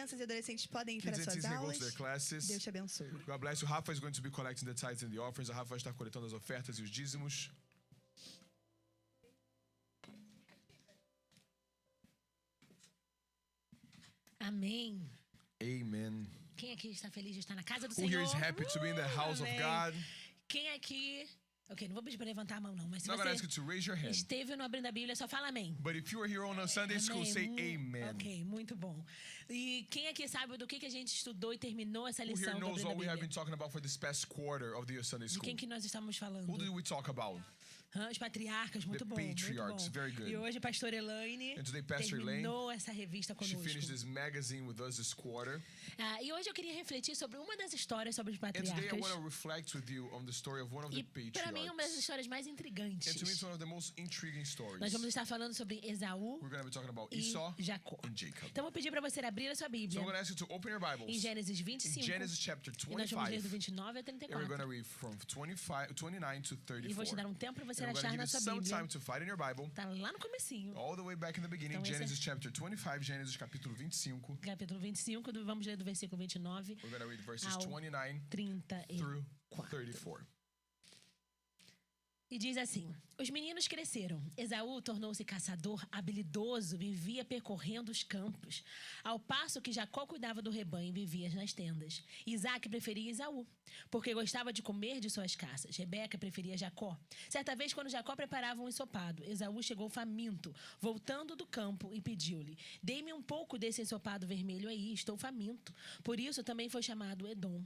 crianças e adolescentes podem ir para Kids and suas teens can go aulas. to their classes. Deus te abençoe. God bless you. Rafa is going to be collecting the tithes and the offerings. A Rafa vai estar coletando as ofertas e os dízimos. Amém. Amen. Quem aqui está feliz de estar na casa do Who Senhor? here is happy to be in the house of Amém. God? Quem aqui... Ok, não vou pedir para levantar a mão não, mas se I'm not going to ask you você to raise your hand. esteve no Abrindo a Bíblia, só fala amém. But if you are here on a Sunday school, say amen. Ok, muito bom. E quem aqui sabe do que a gente estudou e terminou essa Who here lição do knows Abrindo a what we have Bíblia? been talking about for this past quarter of the Sunday De school? quem que nós estamos falando? Who did we talk about? Os patriarcas, muito The bom, patriarchs, muito bom. very good. E hoje a pastora Elaine And today, Pastor terminou essa revista She conosco. finished this magazine with us this quarter. E hoje eu queria refletir sobre uma das histórias sobre os And today I patriarcas. want to reflect with you on the story of one of the E para mim é uma das patriarchs. histórias mais intrigantes. And to me it's one of the most intriguing stories. Nós vamos estar falando sobre Esaú We're going to be talking about e Esau Jacó. and Jacob. Então eu vou pedir para você abrir a sua So Bíblia I'm going to ask you to open your em Bibles Gênesis in 25. Genesis chapter E nós vamos ler do 25. 29 a And we're going to 34. read from 29 to E vou te 34. dar um tempo para você And we're achar going to na give you sua some Bíblia. time to find in your Bible. Tá lá no comecinho. All the way back in the beginning, Então, esse Genesis chapter 25, Gênesis capítulo 25. Capítulo 25, vamos ler do versículo 29 We're going to read verses ao 29 through 34. 34. E diz assim: os meninos cresceram. Esaú tornou-se caçador habilidoso, vivia percorrendo os campos, ao passo que Jacó cuidava do rebanho e vivia nas tendas. Isaac preferia Esaú, porque gostava de comer de suas caças. Rebeca preferia Jacó. Certa vez, quando Jacó preparava um ensopado, Esaú chegou faminto, voltando do campo, e pediu-lhe: dê-me um pouco desse ensopado vermelho aí, estou faminto. Por isso também foi chamado Edom.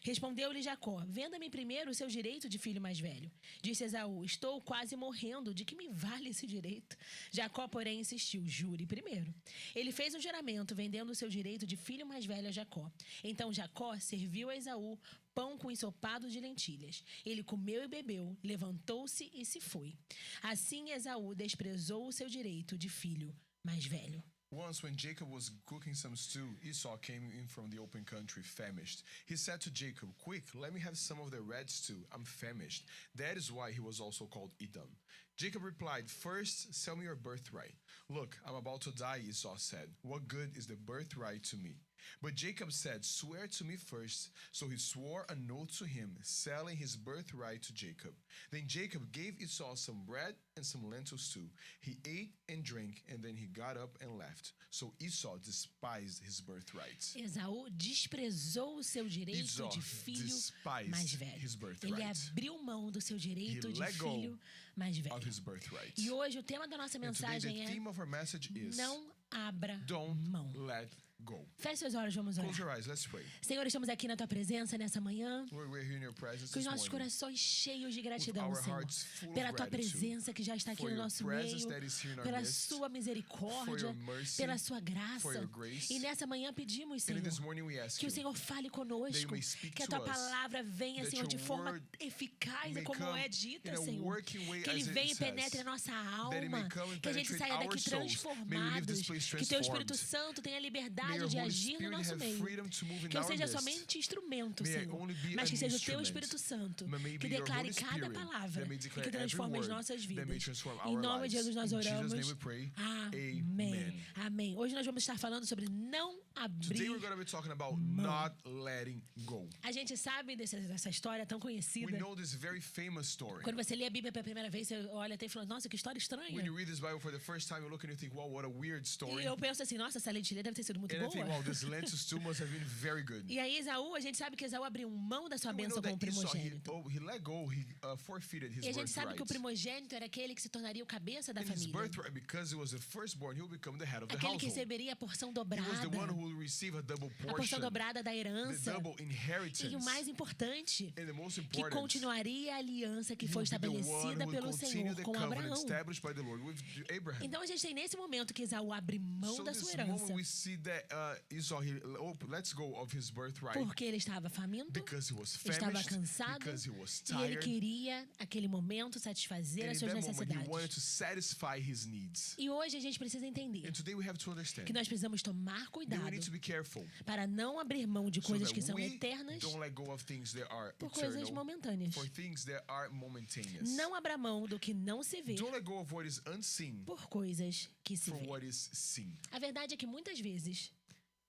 Respondeu-lhe Jacó: venda-me primeiro o seu direito de filho mais velho. Disse Esaú: estou quase morrendo, de que me vale esse direito? Jacó, porém, insistiu: jure primeiro. Ele fez um juramento, vendendo o seu direito de filho mais velho a Jacó. Então Jacó serviu a Esaú pão com ensopado de lentilhas. Ele comeu e bebeu, levantou-se e se foi. Assim Esaú desprezou o seu direito de filho mais velho. Once, when Jacob was cooking some stew, Esau came in from the open country, famished. He said to Jacob, quick, let me have some of the red stew. I'm famished. That is why he was also called Edom. Jacob replied, first, sell me your birthright. Look, I'm about to die, Esau said. What good is the birthright to me? But Jacob said, swear to me first. So he swore an oath to him, selling his birthright to Jacob. Then Jacob gave Esau some bread and some lentil stew. He ate and drank, and then he got up and left. So Esau despised his birthright. Esaú desprezou o seu direito Esau de filho despised mais velho. his birthright. Ele abriu mão do seu direito He de let go filho mais Of velho. his birthright. E hoje o tema da nossa And today mensagem the é: theme of our message is não abra don't mão. let go. Feche seus olhos, vamos Close orar. your eyes, let's pray. Senhor, estamos aqui na tua presença nessa manhã, Lord, we're here in your presence com os this nossos morning. corações cheios de gratidão, our Senhor, hearts full of pela tua gratitude presença que já está aqui for no your nosso presence meio, that is here in our pela midst, sua misericórdia, for your mercy, pela sua for graça. your grace. E nessa manhã pedimos, And Senhor, this morning we ask que o you Senhor fale that conosco, you may speak que a to tua us, palavra venha, that Senhor, de your forma word eficaz, may como come é dita, in a Senhor. working way Que ele as it venha e says, penetre a nossa that it may alma, come and que a gente penetrate saia our daqui souls. May we leave this transformados, place que teu Espírito transformed. Santo tenha May liberdade your de Holy agir no Spirit nosso have meio. freedom to move in Que eu our seja midst. somente instrumento, May I Senhor, only be mas que an seja o teu instrument. Espírito Santo But may que be your declare Holy cada Spirit palavra that may e declare que transforme every as word nossas that may vidas. transform Em our nome de lives. Jesus nós In Jesus' oramos. name we pray. Amém. Amen. Amém. Hoje nós vamos estar falando sobre não Today abrir we're going to be talking about mão. not letting go. A gente sabe dessa história tão We conhecida. know this very famous story. Quando você lê a Bíblia pela primeira vez, você olha até e fala: nossa, que história estranha. When you read this Bible for the first time, you look and you think, wow, what a weird story. E eu penso assim: nossa, essa lentilha deve ter sido muito And I think, boa. wow, this lentil stew must have been very good. E aí, Esaú, a gente sabe que Esaú abriu mão da sua We bênção know como that Esau, primogênito. he let go, he forfeited his E a gente sabe que o birthright. primogênito era aquele que se tornaria o cabeça da And his família. birthright, because he was the firstborn, he will become the head of the Aquele que household. receberia a porção He dobrada. was the one who will receive a double A porção portion, dobrada da the herança. double inheritance. E o mais importante, And the most que important, continuaria a aliança que he foi will be the one estabelecida who will pelo continue Senhor the com covenant Abraão. established by the Lord with Abraham. Então a gente tem nesse momento que Esaú abre mão So da this sua moment herança we see that Esau, he lets go of his birthright porque ele estava faminto, because he was estava famished, cansado because he was e ele tired, queria, naquele momento, satisfazer and as in suas that moment he wanted necessidades. to satisfy his needs. E hoje a gente precisa entender And today we have to understand que nós precisamos tomar that cuidado we need to be careful para não abrir mão de so coisas that que são we eternas don't let go of things that are por coisas eternal, momentâneas. for things that are momentaneous. Não abra mão do que não se vê Don't let go of what is unseen por coisas que se for vê. what is seen. A verdade é que muitas vezes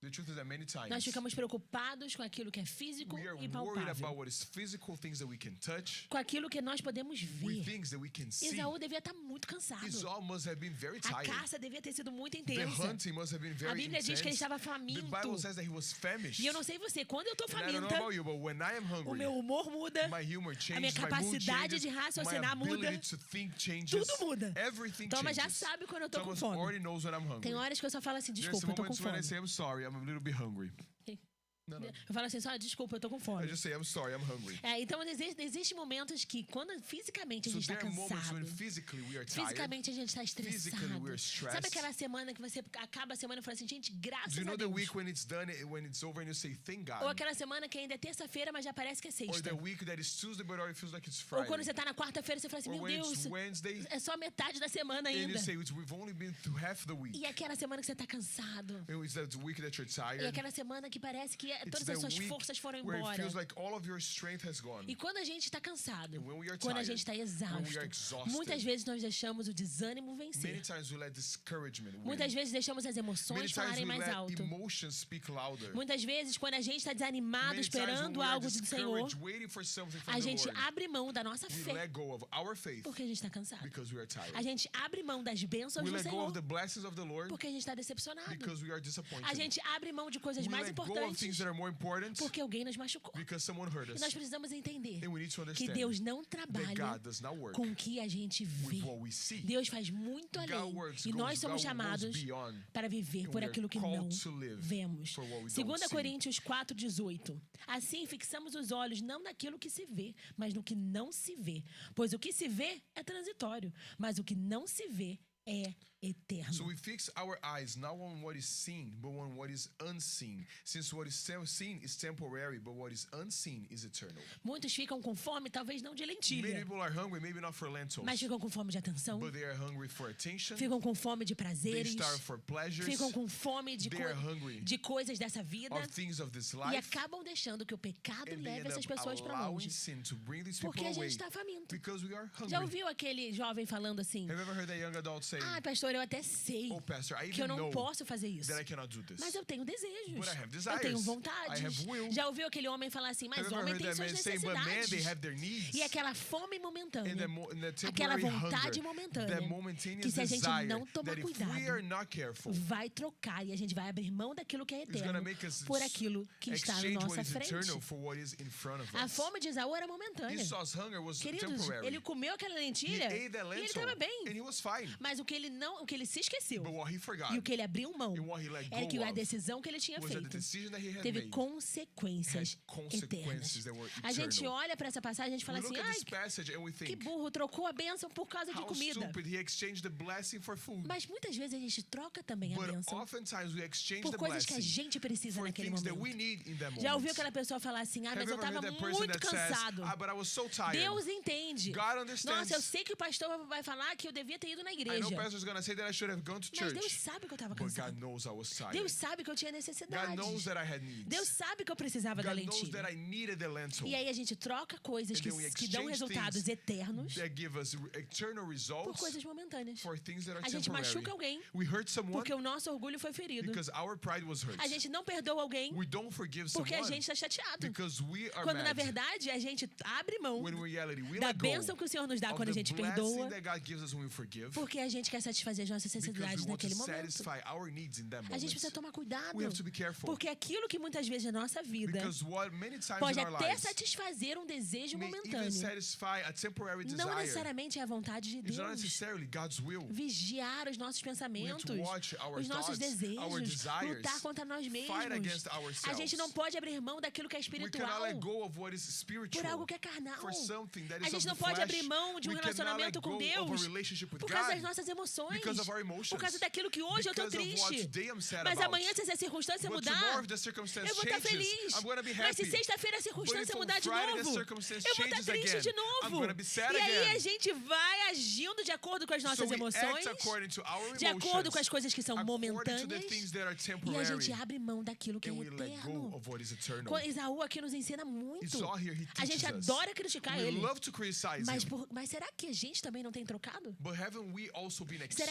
The truth is that many nós times ficamos preocupados com aquilo que é físico we are e worried about palpável. what is physical, things that we can touch, Com aquilo que nós podemos with ver. things that we can see. Esaú devia estar muito cansado. Esau must have been very A tired. caça devia ter sido muito The intensa. hunting must have been A very Bíblia diz que ele intense. estava The faminto. Bible says that he was famished. E eu não sei você, quando eu tô And I don't know faminta, about you, but when I am o hungry, meu humor muda, my humor a minha changes, my mood capacidade changes, de my raciocinar muda, ability to think changes, tudo muda. everything Thomas já changes. sabe quando eu tô com Thomas fome. already knows when I'm hungry. Tem horas que eu só falo assim, There's desculpa, eu tô com moments when I fome. say, I'm sorry, I'm a little bit hungry. No, no. Eu falo assim, só desculpa, eu tô com I fome. just say, I'm sorry, I'm hungry. Então existem momentos que quando fisicamente a So gente tá there are moments when cansado, physically we are tired. fisicamente a gente tá Physically we are estressado. Sabe stressed. aquela semana que você acaba a semana e fala assim, gente, graças Do you know a the Deus. week when it's done, when it's over and you say, thank Ou God? aquela semana que ainda é terça-feira, mas já parece que é Or sexta. the week that is Tuesday but already feels like it's Ou quando Friday. você tá na quarta-feira, você fala assim, Or meu when Deus, it's Wednesday é só metade da semana and ainda. you say, we've only been through half the week. E aquela semana que você tá cansado. And it's that week that you're E tired. aquela semana que parece que It's todas the as suas week forças foram where it embora. feels like all of your strength has gone. E quando a gente está cansado, And when we are quando a tired, gente está when we exausto, are exhausted, muitas vezes nós deixamos o desânimo Many vencer. times we let discouragement win. Muitas vezes deixamos as Many emoções times falarem we mais let alto. emotions speak louder. Muitas vezes, quando a gente está desanimado, Many times when esperando we are algo do Senhor, discouraged, waiting for something from a the gente Lord, abre mão da nossa we fé, let go of our faith porque a gente está cansado. because we are tired. A gente abre mão das bênçãos We do let go Senhor, of the blessings of the Lord porque a gente está decepcionado. because we are disappointed. A gente abre mão de coisas We mais let go of importantes things that are more important porque alguém nos machucou. because someone hurt E us. nós precisamos entender And we need to que understand Deus não that trabalha God does not work com o que a gente vê. with what we see. Deus faz muito God além. works, E nós God somos goes chamados beyond. para viver And por we are aquilo que called não to live vemos. for what we 2 don't see. Coríntios 4:18. Assim fixamos os olhos não naquilo que se vê, mas no que não se vê. Pois o que se vê é transitório, mas o que não se vê é eterno. So we fix our eyes not on what is seen, but on what is unseen. Since what is seen is temporary, but what is unseen is eternal. Muitos ficam com fome, talvez não de Many lentilha, people are hungry, maybe not for lentils, mas ficam com fome de atenção, but they are hungry for attention. ficam com fome de They prazeres, starve for pleasures, ficam com fome de, They are hungry de coisas dessa vida of things of this e life, acabam deixando que o pecado and they leve end essas up pessoas para allowing longe. sin to bring these Porque people a gente away está faminto. because we are Já hungry. ouviu aquele jovem falando assim? Have you ever heard that young adult say, Ah, pastor, eu até sei "Oh, pastor, I que eu even não know posso fazer isso. that I cannot do this"? Mas eu tenho desejos. But I have Eu tenho desires. vontades. I have will. Já ouviu aquele homem falar assim, Have mas you ever homem heard tem that suas man saying, "But man, they necessidades. have their needs"? E aquela fome momentânea, And the aquela temporary vontade hunger, momentânea, that momentary que se a gente desire, não tomar that if we cuidado, are not careful, vai trocar e a gente vai abrir mão daquilo que é it's eterno gonna make us por aquilo que está na exchange what nossa is frente. eternal for what is in front of A us. fome de Esaú era momentânea. Esau's hunger was Queridos, temporary. ele comeu aquela He lentilha ate that e ele lentil, estava bem. and he was fine. Mas o que ele se esqueceu But what he forgot e o que ele abriu mão and what he let era que go a of decisão que ele tinha was that the feito decision that he had teve made consequências had consequences eternas. that were A gente eternal. olha para essa passagem e a gente fala We assim, look at ai, this passage and we que think, burro, trocou a bênção por causa de how comida. stupid, he exchanged the blessing for food. Mas muitas vezes a gente troca também a But bênção oftentimes we exchange por the coisas que a blessing gente precisa for naquele things that we momento. need in that Já ouviu moment. aquela pessoa falar assim, ah, Have mas you eu ever estava heard that person muito that says, cansado. "Ah, but I was so tired"? Deus entende. God understands. Nossa, eu sei que o pastor vai falar que eu devia ter ido na I know igreja. pastor's gonna say that I should have gone to Mas church. Deus sabe que eu estava But God cansado. knows I was tired. Deus sabe que eu tinha God necessidades. knows that I had needs. Deus sabe que eu precisava da God knows lentilha. that I needed the lentil. E aí a gente troca coisas And then we que dão exchange resultados things eternos that give us eternal por results coisas momentâneas. for things that are A gente temporary. machuca alguém We hurt someone porque o nosso orgulho foi ferido. because our pride was hurt. A gente não perdoa alguém We don't forgive porque a someone gente está chateado. because we are Quando na mad. verdade a gente abre mão When in reality we da let go bênção que o Senhor nos dá of quando a the gente blessing perdoa, that God gives us when we forgive porque a gente quer satisfazer as nossas because necessidades we want to naquele momento. satisfy our needs in that A moment. gente precisa tomar cuidado, We have to be careful porque aquilo que muitas vezes na nossa vida because what many times pode in our até lives satisfazer um desejo may even momentâneo, satisfy a temporary não desire. necessariamente é a vontade de It's not Deus. necessarily God's will. Vigiar os nossos pensamentos, watch our os nossos thoughts, our desejos, desires, lutar contra nós fight mesmos. against A ourselves. gente não pode abrir mão daquilo que é We espiritual cannot let go of what is spiritual por algo que é carnal. for something that A is gente of não the pode flesh. abrir mão de um We cannot let relacionamento com go of Deus a relationship with por causa das God nossas emoções, because of our emotions. por causa daquilo que hoje eu tô Because of what triste. today I'm sad Mas about. amanhã, se essa circunstância But mudar, tomorrow, if the circumstance eu vou estar changes, feliz. I'm gonna be Mas se happy. sexta-feira a But if circunstância on mudar de Friday the novo, circumstance eu vou estar changes triste again, de I'm novo. gonna be sad E aí again. a gente vai agindo de acordo com as So nossas we emoções, act according to our de acordo com as emotions, coisas que são according to the momentâneas, things that are e a temporary, gente abre mão daquilo que é and we let go eterno. of what is eternal. Esaú aqui nos ensina muito. Esau here, he A gente teaches us. adora criticar We ele. love to criticize Mas, him. mas será que a gente também não tem trocado? But haven't we also been Será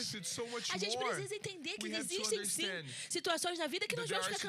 worth it so much A gente more. precisa entender que We have to existem sim understand situações na vida que that nós there vamos are ficar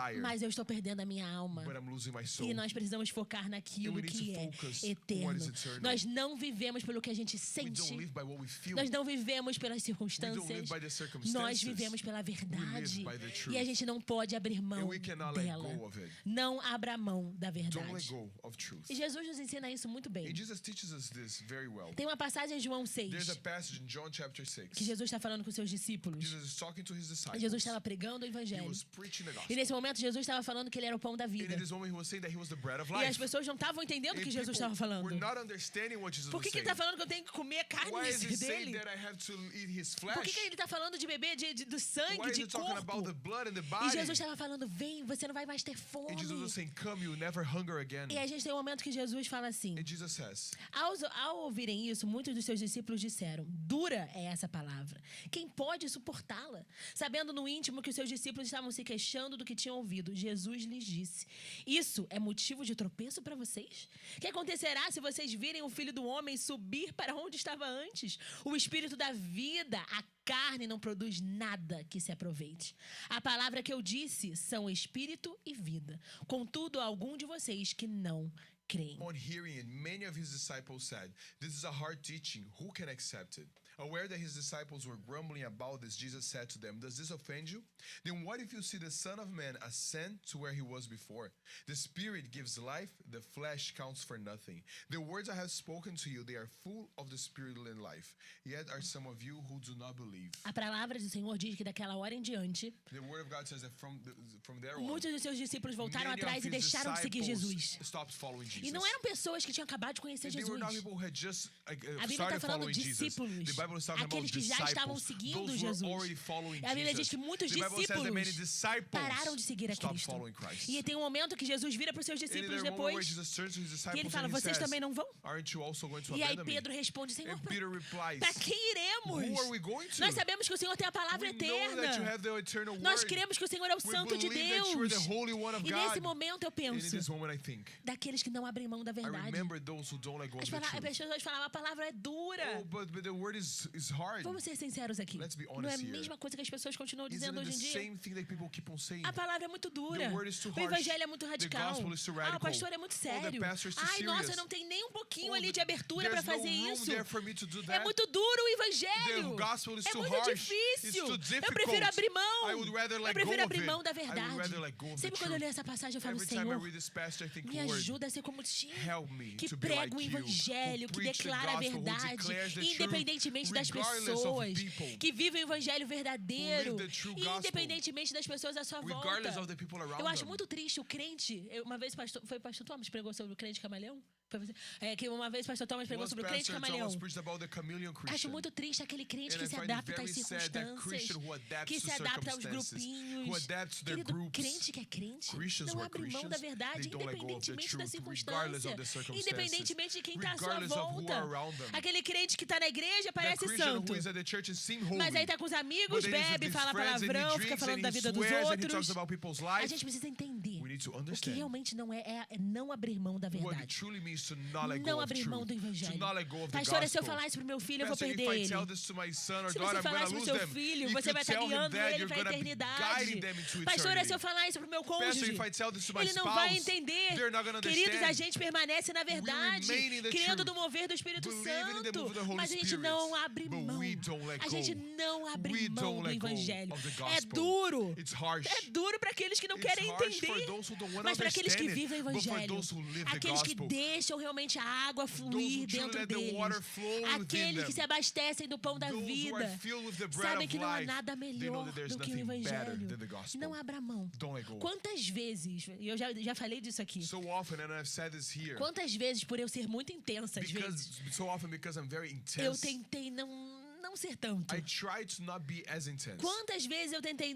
desire, mas eu estou perdendo a minha alma. but I'm losing my soul. E nós precisamos focar naquilo And we need que to é focus on what eterno. is eternal. Nós não vivemos pelo que a gente We sente. don't live by what we feel. Nós não vivemos pelas We don't live circunstâncias. by the circumstances. Nós vivemos pela verdade. by the E truth. a gente não pode abrir mão And we cannot let dela. go of it. Não abra mão da Don't let verdade. go of truth. E Jesus nos ensina isso muito bem. And Jesus teaches us this this very well. Tem uma passagem em João 6 There's a passage in John chapter 6. que Jesus está falando com seus discípulos. Jesus is talking to his disciples. Jesus estava pregando o He evangelho. was preaching the E gospel. nesse momento Jesus estava falando que ele era o pão da And vida. in this moment, he was saying that he was the bread of E as life. pessoas não estavam entendendo o And que Jesus people estava falando. were not understanding what Jesus Por was que ele saying. está falando que eu tenho que comer carne Why is he saying dele? that I have to eat his Por flesh? que ele está falando de beber do Why sangue, is de he talking about the corpo? blood and the E body? Jesus estava falando, vem, você não vai mais ter fome. And Jesus was saying, come, you will never hunger again. E a gente tem um momento que Jesus fala assim. And Jesus says, Ao ouvirem isso, muitos dos seus discípulos disseram, dura é essa palavra. Quem pode suportá-la? Sabendo no íntimo que os seus discípulos estavam se queixando do que tinham ouvido, Jesus lhes disse, isso é motivo de tropeço para vocês? O que acontecerá se vocês virem o Filho do Homem subir para onde estava antes? O Espírito da vida, a carne não produz nada que se aproveite. A palavra que eu disse são espírito e vida. Contudo, há algum de vocês que não creem. on hearing it, many of his disciples said, this is a hard teaching. Who can accept it? Aware that his disciples were grumbling about this, Jesus said to them, does this offend you? Then what if you see the Son of Man ascend to where he was before? The Spirit gives life, the flesh counts for nothing. The words I have spoken to you, they are full of the Spirit and life. Yet are some of you who do not believe. A palavra do Senhor diz que daquela hora em diante, The word of God says that from there on, muitos dos seus discípulos voltaram many atrás of e his deixaram de seguir Jesus. disciples stopped following Jesus. E não eram pessoas que tinham acabado de conhecer They were not Jesus. people who had just A Bíblia está started falando following Jesus. discípulos, The Bible is talking about aqueles que já estavam disciples, seguindo those who were Jesus. already following A Bíblia diz Jesus. que muitos The Bible says that many discípulos pararam de seguir a stopped Cristo. following Christ. E tem um momento que Jesus vira para os seus And discípulos there a moment where depois Jesus turns to his e disciples ele fala, and he vocês says, também não vão? aren't you also going to E aí abandon me? Pedro responde, Senhor, And Peter replies, para quem iremos? who are we going to? Nós sabemos que o Senhor tem a palavra We know that you eterna. have the eternal Nós word. cremos que o Senhor é o We Santo de believe that you are Deus. the Holy One of E nesse God. momento eu And in penso, this moment I think, daqueles que não abrem mão da I verdade. remember those who don't let go of As the truth. pessoas falavam, a palavra é dura. Oh, but the word is hard. Vamos ser sinceros aqui. Let's be Não honest é a here. mesma coisa que as pessoas continuam Isn't dizendo it hoje the em dia? same thing that people keep on saying? A palavra é muito dura. The word is too O harsh. evangelho é muito The radical. gospel is too O radical. pastor é muito Oh, the sério. pastor is too Ai, nossa, serious. não tem nem um pouquinho Oh, ali de abertura para there's no fazer room isso. there for me to do É that. muito duro o evangelho. The gospel is É too muito harsh. It's difícil. too Eu difficult. prefiro abrir mão. I would rather Eu let prefiro go abrir of mão it. da I would verdade. rather let go of the Sempre quando eu truth. leio essa passagem, eu falo, Every time I Senhor, read this passage, I think, me Lord, ajuda a ser como ti, help me que to be prega o like you, evangelho, who que preach the declara a gospel, who verdade, declares the truth, independentemente das regardless of pessoas, people, que vivem o evangelho verdadeiro, who live the true gospel, independentemente das pessoas à sua volta. regardless of the people around Eu acho them. muito triste o crente. Uma vez foi o pastor Thomas que pregou sobre o crente camaleão? Foi você? Que uma vez o pastor Thomas pregou Was sobre o crente Pastor camaleão. Thomas preached about the chameleon Acho Christian. muito triste aquele crente And que I se find it adapta às very sad that circunstâncias, Christian who adapts que to se adapta aos circumstances, grupinhos. who adapts to their Querido, groups. crente que é crente, Christians não who are abre mão da Christians, verdade, they don't let go of the independentemente da truth, regardless circunstância, of the circumstances, independentemente de quem está à sua regardless of who volta. are around them. Aquele crente que está na igreja That parece Christian santo, who is at the church and seem holy, mas aí está com os amigos, but then he's with bebe, his fala friends and he palavrão, fica drinks falando and da he vida dos swears and he talks outros. about people's A life. gente precisa entender We need to o que understand realmente não é não abrir mão da what it verdade. truly means to not let Não go of abrir mão truth, do to evangelho. not let go of the Pastora, se eu gospel. falar isso pro meu filho, eu vou Pastor, perder if I ele. tell this to my son or Se daughter, você I'm falar going isso to pro lose seu them. filho, If você you vai estar tell him guiando that, ele you're para a going to be eternidade. guiding them into Pastora, se eu eternity. falar isso pro meu Pastor, cônjuge, if I tell this to my ele não vai spouse, entender. they're not gonna Queridos, a understand. gente permanece na verdade, remain in the crendo truth, no mover do Espírito believing in the move of the Santo, Holy mas a gente Spirit. não abre But mão. we don't let A gente go. não abre We mão don't do let go evangelho. of the É gospel. duro. It's harsh. É duro para aqueles que não It's querem harsh for entender. those who don't wanna Mas para aqueles que understand it, vivem o but for evangelho, those who live the aqueles que gospel, deixam realmente a água fluir who truly dentro let the deles, water flow within aqueles que them, se abastecem do pão da those who vida, are filled with the bread sabem of que não há life, nada they know melhor that there's do que o nothing better evangelho. than the gospel. Não abra mão. Don't let go. Quantas vezes, e eu já falei disso aqui, So often, and I've said this here, quantas vezes, por eu ser muito intensa às vezes, because I'm very eu intense, tentei não ser tanto. I try to not be as intense. Quantas vezes eu tentei,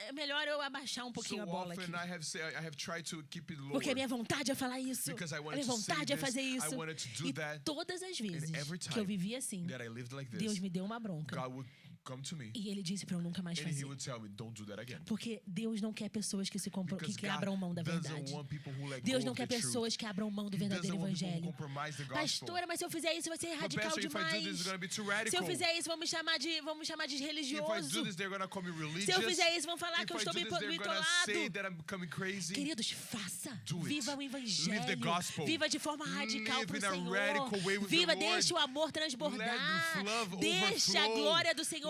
é melhor eu abaixar um pouquinho So a bola aqui. often I have tried to keep it lower. Porque a minha vontade é falar isso. Because I A wanted minha to say vontade é this, fazer I isso. wanted to do E that. todas as vezes every que eu time vivi assim, that I lived like this, Deus me deu uma bronca. God would come to me E ele disse para eu nunca mais and He fazer. would tell me, don't do that again. Porque Deus não quer pessoas que Because que abram mão da God verdade. doesn't want people who let Deus go não of quer the truth. pessoas que abram mão do He verdadeiro doesn't want people who evangelho. compromise the gospel. Pastora, mas se eu fizer isso vai ser But radical pastor, if I do demais. this, it's going to be too Se radical. eu fizer isso, vamos chamar de If I do religioso. this, they're going to call me religious. Se eu fizer isso, vão falar If que eu I estou do this, they're going to say bitolado. that I'm becoming crazy. Queridos, faça. Do it. Viva o Live the evangelho. gospel. Viva de forma radical Live para o in a Senhor. radical way with Viva, the Lord. deixe o amor Let transbordar. the love Deixe a overflow. glória do Senhor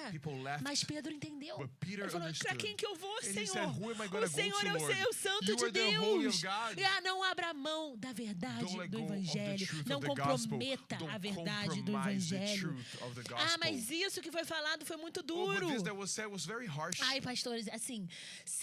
embora. People left. Mas Pedro entendeu. But Peter Ele falou, pra understood. quem que eu vou, And he Senhor? said, "Who am I gonna O go Senhor to, é Lord? o santo You de are the holy of Deus. God. Não abra mão da verdade Don't let do go of the evangelho. truth Não of the gospel. comprometa Don't a verdade do compromise the evangelho. truth of the gospel. Mas isso que foi falado foi muito Oh, duro. but this that was said was very harsh. Ai, pastores, assim,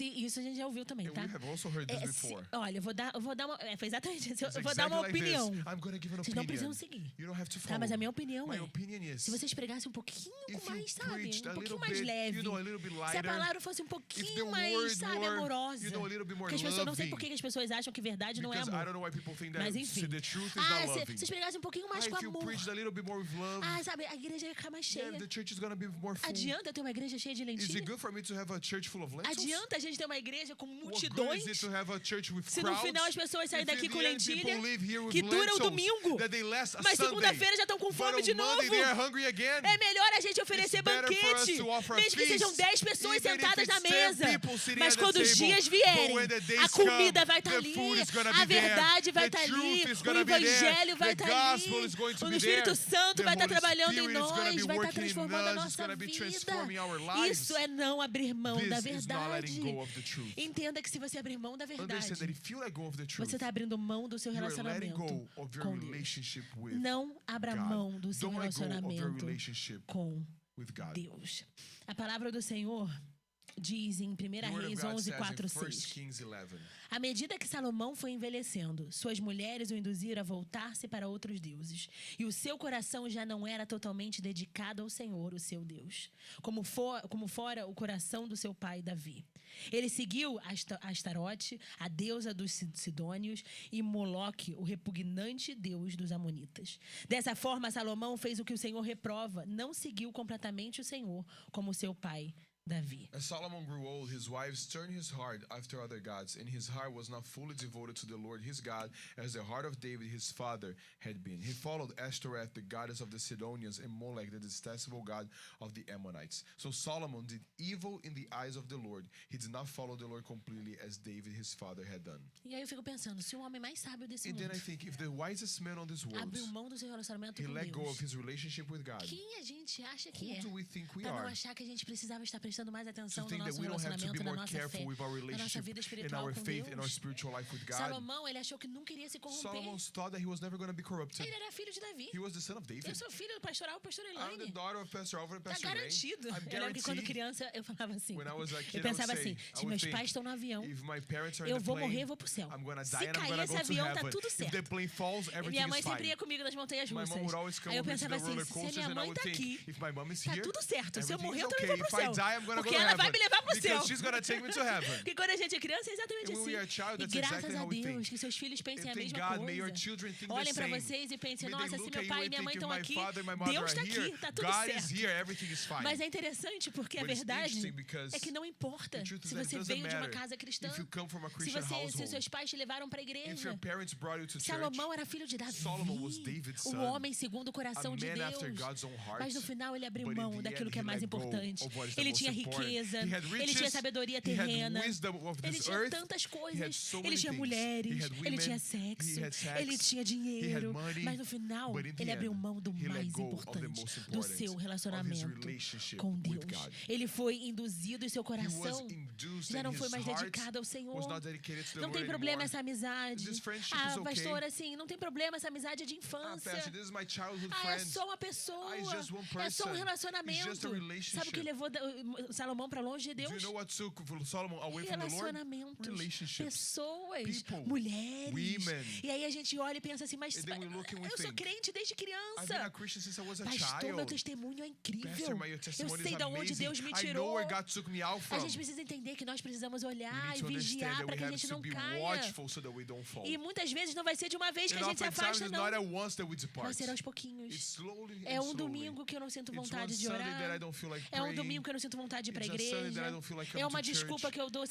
isso a gente já ouviu também, And tá? we have also heard this before. Olha, eu vou dar uma. Foi exatamente isso. It's Eu vou dar exactly uma like opinião. this. I'm gonna give an Vocês não precisam opinion. seguir. You don't have to Tá, follow. mas a minha opinião My é: opinion is, se vocês pregassem um pouquinho if you mais, sabe? preached a Um pouquinho little mais bit, leve. you know, a little bit Se a lighter, palavra fosse um if the pouquinho mais, word sabe, were amorosa. You know, a little bit more Porque as pessoas, não sei loving. por que as pessoas acham que verdade não é Because I amor. don't know why people think that Mas enfim. the truth is not loving. Se pregassem um pouquinho mais com If you amor. preach a little bit more with love, Sabe, a igreja ia ficar mais cheia. the church is going to be more full. Adianta ter uma igreja cheia de Is it lentilha? good for me to have a church full of lentils? Adianta a gente ter uma igreja com What good multidões? is it to have a church with Se no crowds? final as pessoas saem If daqui in com the end lentilha, people leave here with que dura o lentils, domingo, that they last a mas Sunday, segunda-feira já estão com but fome on de Monday novo. they are hungry again. É melhor a gente oferecer It's better for us banquete, to offer a mesmo que feast, sejam 10 pessoas even if sentadas it's na 10 mesa. people sitting Mas at the quando os table. dias But vierem, when the days a comida come, vai estar the ali, food is gonna a be there, verdade vai the estar ali, truth is o gonna be there, evangelho vai the estar gospel ali, is going to o be Espírito there, Santo the vai estar Holy trabalhando em Spirit is gonna nós, be vai estar working in transformando a us, it's nossa gonna be vida. transforming our lives. Isso é não abrir mão da This is not letting verdade. go of the truth. Entenda que se você abrir mão da verdade, Understand that if you let go of the truth, você está abrindo mão do seu you are letting relacionamento go of your com Deus. relationship with Não abra God. mão do seu Don't let go of your relacionamento relationship com with God. Deus. A palavra do Senhor diz em 1 The word of Reis God 11, says 4, in 1 6. Kings 11, À medida que Salomão foi envelhecendo, suas mulheres o induziram a voltar-se para outros deuses. E o seu coração já não era totalmente dedicado ao Senhor, o seu Deus, como fora o coração do seu pai Davi. Ele seguiu Astarote, a deusa dos Sidônios, e Moloque, o repugnante deus dos Amonitas. Dessa forma, Salomão fez o que o Senhor reprova, não seguiu completamente o Senhor, como seu pai Davi. As Solomon grew old, his wives turned his heart after other gods, and his heart was not fully devoted to the Lord his God, as the heart of David his father had been. He followed Ashtoreth, the goddess of the Sidonians, and Molech, the detestable god of the Ammonites. So Solomon did evil in the eyes of the Lord. He did not follow the Lord completely as David his father had done. E aí eu fico pensando, se o homem mais sábio desse And then I mundo think if the wisest man on this world, abriu mão do seu relacionamento he com let go of Deus, his relationship with God, quem a gente acha que who é? do we think we Para não are? achar que a gente precisava estar prestando mais To atenção no think that nosso we don't have to be relacionamento, na more nossa fé, careful with our na nossa relationship, vida in espiritual our com faith, in our Deus. spiritual life with God. Salomão, ele achou que não queria se corromper. Solomon thought that he was never going to be corrupted. Ele era filho de Davi. He was the son of Eu David. sou filho do pastor Al, pastor I'm the Elaine. daughter of Pastor Alvaro and Tá Pastor Ray. garantido. I'm Eu lembro que quando guaranteed. criança eu falava assim. When I was a kid, Eu pensava I would assim, say, se I would meus think, pais estão no avião, if my parents are in eu the vou plane, morrer, vou pro céu. I'm gonna Se die and I'm cair gonna esse go to avião, tá heaven. tudo If the certo. plane falls, E everything minha mãe is sempre fine. ia comigo nas montanhas My russas. mom would always come Aí eu with me to pensava the assim, roller se coasters minha and I mãe would tá think, aqui, if my mom is tá here, tudo certo. Se eu everything morrer, is eu também okay. vou pro If I céu. die, I'm gonna go Porque to ela vai heaven. me levar pro céu. Because she's gonna take me to heaven. Porque quando a gente é criança é exatamente And when assim. we are a child, E that's graças exactly a how we Deus think. que seus filhos pensem And a thank mesma God, may your coisa. children think the Olhem pra same. vocês e pensem, May they nossa, se look meu at pai you e and minha mãe think, estão if my aqui, father and my mother Deus are tá here, aqui, tá tudo God is certo. here, everything is fine. Mas é interessante porque a But it's verdade interesting because é que não importa the truth is se that it você doesn't veio de uma matter casa cristã, if you come from a se Christian se household. seus pais te levaram para a If igreja. your parents brought you to church, Salomão era filho de Davi, Solomon was David's o son, homem segundo o coração a de man after Deus. God's own heart. Mas no final ele abriu But in mão the daquilo end, que é he mais let go importante. of what is the Ele most tinha important. riqueza, He had ele riches, tinha sabedoria he had terrena, wisdom of ele this tinha earth, tantas he had coisas, so ele many tinha things. mulheres, He had ele women, tinha sexo, he had sex, ele tinha he had dinheiro, money, mas no final but in the ele abriu end, mão do he let mais go of the importante, most do important, seu of his relacionamento relationship com with Deus. God. Ele foi induzido e seu He was coração induced já and não foi his mais heart dedicado ao Senhor. was not dedicated to the Não tem Lord problema anymore. essa amizade. This friendship Ah, is okay. pastor, assim, não tem problema essa amizade é de Ah, infância. Pastor, this is my childhood Ah, é friend. só uma pessoa. Ah, it's just one É só um person. relacionamento. It's just a relationship. Sabe o que levou Salomão para longe de Do you Deus? know what took Solomon away from the Lord? Relacionamentos, Relationships. pessoas, People, mulheres. women. E aí a gente olha e pensa assim, mas And then we look and we eu sou think, crente desde I've been a criança. Christian since I was a Pastor, meu child. testemunho é incrível. Pastor, my Eu testimony sei is de onde amazing. Deus me I know tirou. where God took me out A from. gente precisa entender que nós precisamos We olhar need e to understand vigiar that para we que a have gente to não be caia. watchful so that we don't fall. E muitas vezes não vai ser de uma vez que And a gente se oftentimes afasta, it's não. not at once that we Vai depart. ser aos pouquinhos. It's slowly É and um slowly. domingo que eu não sinto It's one vontade de Sunday that I orar. don't feel like É um praying. domingo que eu não sinto vontade de ir para a It's a Sunday that I igreja. don't feel like É coming uma to church. desculpa que eu dou.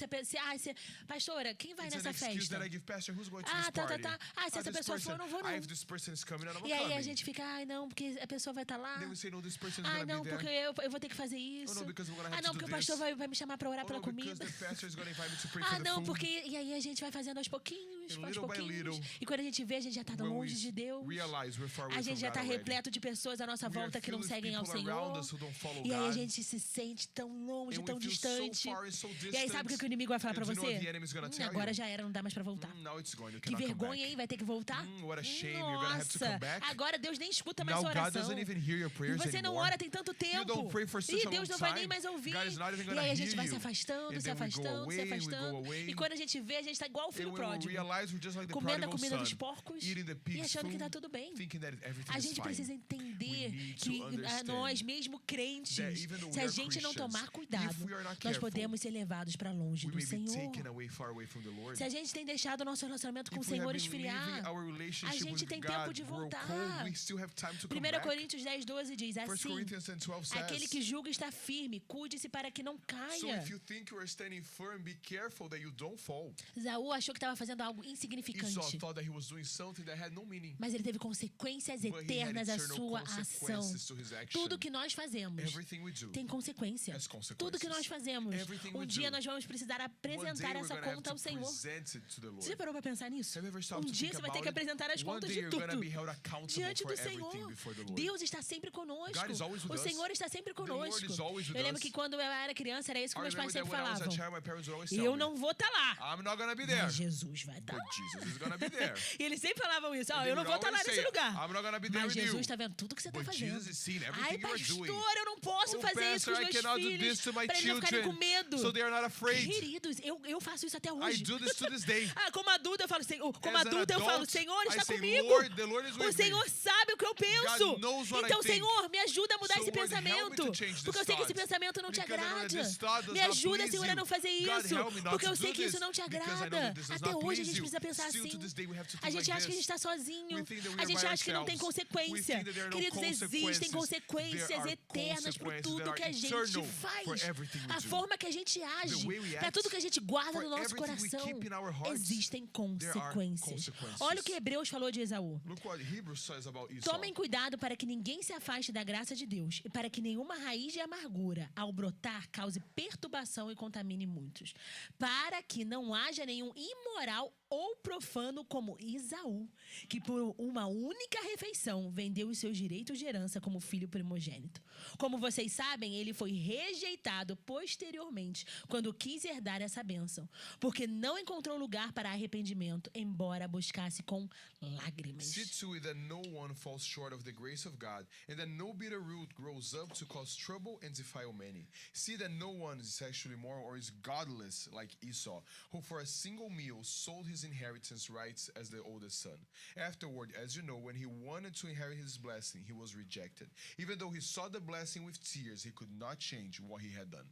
Pastora, quem vai It's an nessa excuse festa? that I give, Pastor, who's going to Ah, this tá. party? Ah, se essa this pessoa for, eu não vou, I não. have this person is coming and I'm E aí a coming. gente fica, ai não, porque a pessoa vai estar lá. Then we say, no, this person is Ai going to não, be porque there. eu vou ter que fazer isso. no, because we're gonna have Ah não, to porque do o pastor this. vai me chamar para orar Oh, pela no, because comida. the pastor is going to invite me to pray Ah for the não, food. porque... E aí a gente vai fazendo aos pouquinhos, And aos little by pouquinhos. little, E quando a gente vê, a gente já está when longe we de Deus. realize we're far away A gente from já God está already. repleto de pessoas à nossa We are volta que não filled with seguem ao people around Senhor. us who don't follow E aí a God. gente se sente tão longe, And we tão feel so distante. far and so E aí sabe o que o inimigo vai falar para And do you know você? what the enemy is gonna tell Agora you? já era, não dá mais para voltar. Now it's going. You Que cannot come vergonha, back. hein? Vai ter que voltar? What a shame. You're gonna have to come Nossa, back. agora Deus nem escuta mais Now sua God oração. doesn't even hear your E prayers você não anymore. ora tem tanto You tempo. don't pray for such E a Deus long não vai nem time. mais ouvir. God is not even E gonna aí a hear gente vai you. se afastando, And se then we afastando, se away and we go afastando. away. E quando a gente vê, a gente tá igual o filho And we will pródigo. realize we're just like the Comendo a prodigal comida dos son, porcos eating the e pig's achando que tá food, tudo bem. thinking that everything A is gente fine. precisa entender We need to que understand nós, mesmo crentes, that even though se we a are gente não Christians, tomar cuidado, if we are not nós careful, podemos ser levados para longe We do may be Senhor. taken away far away from the Lord. Se a gente tem deixado o nosso relacionamento com o If we have Senhor been esfriar, leaving our a relationship gente with tem tempo de God grow voltar. cold, we still have time to come 1 back. Coríntios 10, 12 diz 1 assim: Corinthians 10:12 aquele says, que julga está firme, cuide-se para que não so caia. if you think you are standing firm, be careful that you don't fall. Esaú achou que estava fazendo algo Esau insignificante, thought that he was doing something that had no meaning. mas ele teve consequências But he had eternas à eternal sua ação. consequences to his action. Tudo que nós fazemos Everything we do tem consequência. has consequences. Tudo que nós fazemos, Everything we dia do. nós vamos precisar One day apresentar we're essa gonna have conta to ao Senhor. present it to the Lord. Você já parou para pensar nisso? Have you ever stopped to Dia think você vai ter about que it? apresentar as One contas day de you're gonna tudo be held accountable diante for do everything Senhor. before the Lord. Deus está sempre conosco. God is always with O us. Senhor está sempre The Lord conosco. is always with Eu lembro us. que quando eu era criança era isso que I meus pais remember that sempre when I was a falavam. child, my parents would always tell Eu me, não vou estar lá, I'm not gonna be there, mas Jesus vai estar but lá. Jesus is gonna be there. E eles sempre falavam isso. And Eu they não would vou estar lá always nesse say, lugar. I'm not gonna be there Mas with you. Jesus está vendo tudo que você está But fazendo. Jesus is seeing Ai, everything you are doing. pastor, eu não posso Oh, fazer isso com os pastor, I meus cannot do filhos this to my para eles não ficarem com children, medo. so they are not afraid. Queridos, eu faço isso até I hoje. do this to this day. Como adulta eu falo, como As an adulta eu falo, adult, Senhor I está say, comigo. Lord, the Lord is O with me. Senhor sabe o que eu penso. God knows what I Então, think. Senhor, me ajuda a mudar So, esse Lord, help me pensamento. to change Porque eu this sei que esse thought. pensamento não te Because I know that agrada. this thought does Me not ajuda, please Senhor, a you. não fazer God, isso. help me not Porque to eu sei do que isso this, não te because I know agrada. that this does Até not hoje a please gente you. precisa pensar Still assim. to this day we have to A think gente like acha que a gente this. está sozinho. We think that we A are gente by acha que não tem ourselves. consequência. We think that there are no Queridos, existem consequences. consequências There are eternas por consequences tudo that que a are gente eternal faz. for everything we A do. forma que a gente age, way we para act, tudo que a gente guarda for no nosso everything we coração, keep in our hearts, existem there are consequências. consequences. Olha o que Hebreus falou de Esaú. Look what Hebrews says about Esau. Tomem cuidado para que ninguém se afaste da graça de Deus e para que nenhuma raiz de amargura, ao brotar, cause perturbação e contamine muitos. Para que não haja nenhum imoral ou profano como Esaú, que por uma única refeição vendeu os seus direitos de herança como filho primogênito. Como vocês sabem, ele foi rejeitado posteriormente quando quis herdar essa bênção, porque não encontrou lugar para arrependimento, embora buscasse com lágrimas. See to it that no one falls short of the grace of God, and that no bitter root grows up to cause trouble and defile many. See that no one is sexually immoral or is godless like Esau, who for a single meal sold his inheritance rights as the oldest son. Afterward, as you know, when he wanted to inherit his blessing, he was rejected. Even though he saw the blessing with tears, he could not change what he had done.